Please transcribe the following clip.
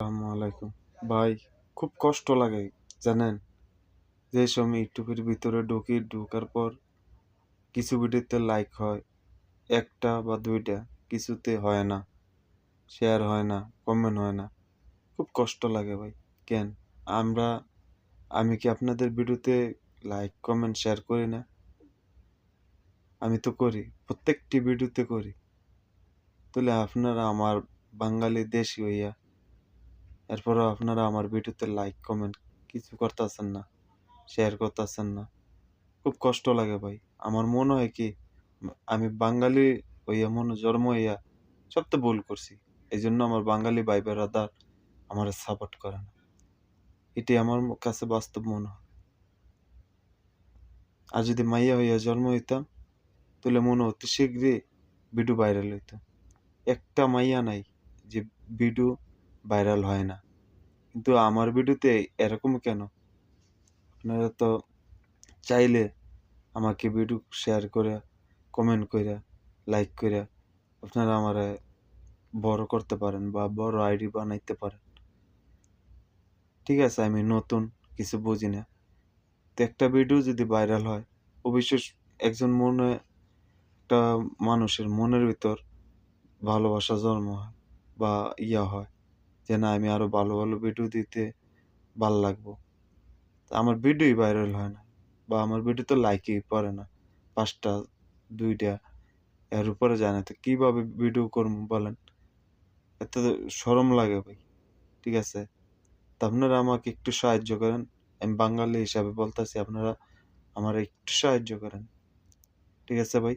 আসসালামু আলাইকুম। ভাই, খুব কষ্ট লাগে জানেন? যে সময় ইউটিউবের ভিতরে ঢুকি, ঢোকার পর কিছু ভিডিওতে লাইক হয় ১ টা বা ২ টা, কিছুতে হয় না, শেয়ার হয় না, কমেন্ট হয় না। খুব কষ্ট লাগে ভাই। কেন? আমরা আমি কি আপনাদের ভিডিওতে লাইক, কমেন্ট, শেয়ার করি না? আমি তো করি। প্রত্যেকটি ভিডিওতে করি। তাহলে আপনারা আমার বাঙালি দেশী হইয়া এরপরেও আপনারা আমার ভিডিওতে লাইক, কমেন্ট কিছু করতাছেন না, শেয়ার করতাছেন না। খুব কষ্ট লাগে ভাই। আমার মনে হয় কি আমি বাঙালি হইয়া জন্ম হইয়া সব তো ভুল করছি। এজন্য আমার বাঙালি ভাই ব্রাদার আমারে সাপোর্ট করে না। এটাই আমার কাছে বাস্তব মনে হয়। আর যদি মাইয়া হইয়া জন্ম হইতাম তাহলে মনে হতো শীঘ্রই ভিডিও ভাইরাল হইতো। একটা মাইয়া নাই যে ভিডিও ভাইরাল হয় না। কিন্তু আমার ভিডিওতে এরকম কেন? আপনারা তো চাইলে আমাকে ভিডিও শেয়ার কইরা, কমেন্ট কইরা, লাইক কইরা আপনারা আমারে বড় করতে পারেন বা বড় আইডি বানাইতে পারেন। ঠিক আছে, আমি নতুন, কিছু বুঝি না। তো একটা ভিডিও যদি ভাইরাল হয়, অবশ্যই একজন একটা মানুষের মনের ভিতর ভালোবাসা জন্ম হয় বা হয় যে না আমি আরো ভালো, ভালো ভিডিও দিতে লাগবো। তো আমার ভিডিওই ভাইরাল হয় না বা আমার ভিডিও তো লাইকই পড়ে না। ৫ টা, ২ টা এর উপরে যায় না। তো কিভাবে ভিডিও করবো বলেন? এতে তো শরম লাগে ভাই। ঠিক আছে? তো আপনারা আমাকে একটু সাহায্য করেন। আমি বাঙালি হিসাবে বলতেছি আপনারা আমারে একটু সাহায্য করেন। ঠিক আছে ভাই?